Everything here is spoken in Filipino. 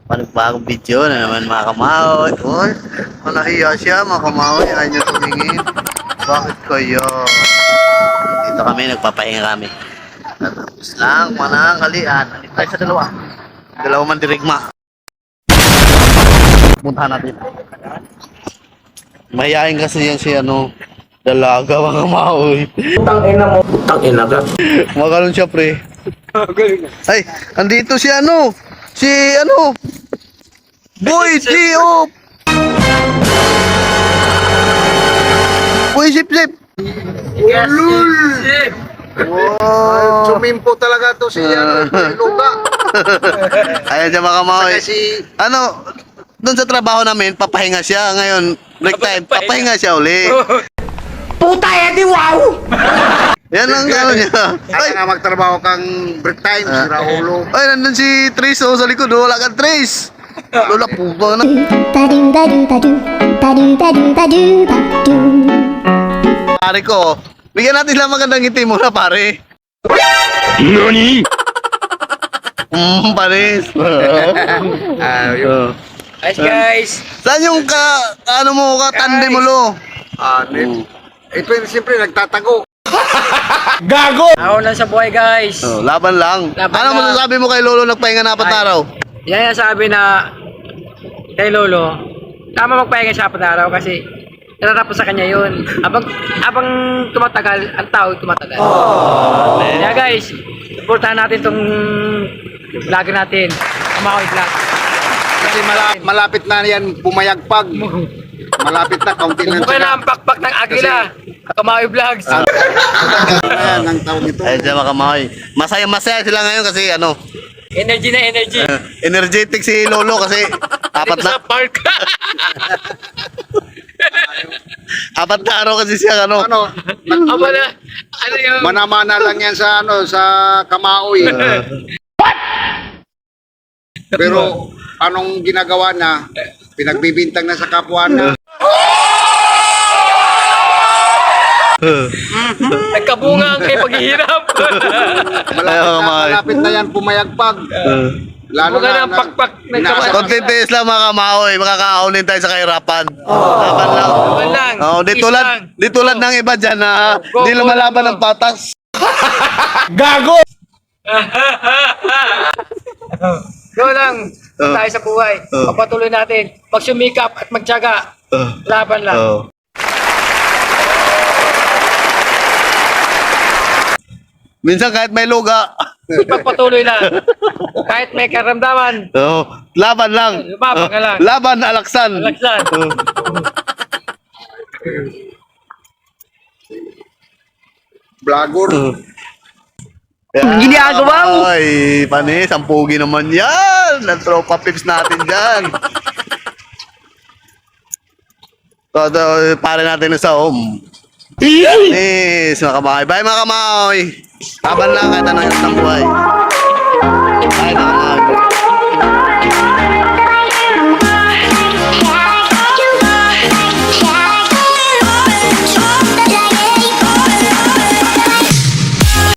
Panibagong video na naman mga kamahoy. Uy, nahiya siya mga kamahoy. Ayaw niyo tumingin. Bakit kayo? Dito kami, nagpapahinga kami. Tapos lang, manangalian. Nandito tayo sa dalawa. Dalawa man dirigma. Puntahan natin. Mahihain kasi yan si dalaga mga kamahoy. Tangina mo. Tangina ka. Maganon siya pre. Ay, andito si Boy, G.O. Boy, Sip. Yes, Lul. sip. Wow. Sumimpo talaga to si Luga. Ayan siya mga kamahoy. Kasi Doon sa trabaho namin, papahinga siya. Ngayon, break time, papahinga siya uli. Puta edi wow. Yan lang niya. kaya nga magtrabaho kang break time, si Raulo. Ay, nandun si Trace sa likod. Wala kang Trace. Lola po ba na? Pare ko, bigyan natin lang magandang ngiti muna pare. Nani? Pares. Yun. Guys, guys. Saan yung tandem mo lo? Ito yung siyempre nagtatago. Gago! Ako lang sa buhay, guys. Laban lang. Laban Ano lang. masasabi mo kay Lolo nagpahinga na 4 araw? Yan yung sabi na kay Lolo, tama magpahinga siya 4 araw kasi natatapos sa kanya yun. Abang tumatagal, ang tao tumatagal. Kaya guys, supportahan natin tong vlogger natin, Kamahoy Vlog. Kasi malapit na yan pumayagpag. Malapit na, kaunti lang Bumukay na ang pakpak ng Agila, Kamahoy Vlogs. Ayan, ang taon ito. Ayun siya mga kamahoy. Masaya sila ngayon kasi Energy na energy. energetic si Lolo kasi apat Dito sa park. na araw kasi siya Aba na, ano yung... Manamana lang yan sa sa Kamaoy. Pero anong ginagawa na? Pinagbibintang na sa kapwa na. Nagkabunga ang kayo paghihirap. Malapit na yan pumayagpag. Lalo Bumukay na na ang pakpak ng nasa- Kamahoy. Konting tiis lang mga kamahoy, makakaunin tayo sa kahirapan. Laban lang. Laban lang. Di tulad ng iba dyan na Go, di go, lumalaban go. ng patas. Gago! Go lang. Tayo sa buhay. Papatuloy natin. Magsumikap at magtiyaga. Laban lang. Minsan kahit may luga, Ipagpatuloy lang. Kahit may karamdaman. laban lang. Lumabang ka lang. Laban, alaksan. Alaksan. Blagor. Ginagawa mo? Ay, panis, ang pugi naman yan. Ang tropa pips natin dyan. So, pare natin sa home. Yes, mga kamahoy. Bye mga kamahoy. Laban lang kahit anong hirap ng buhay.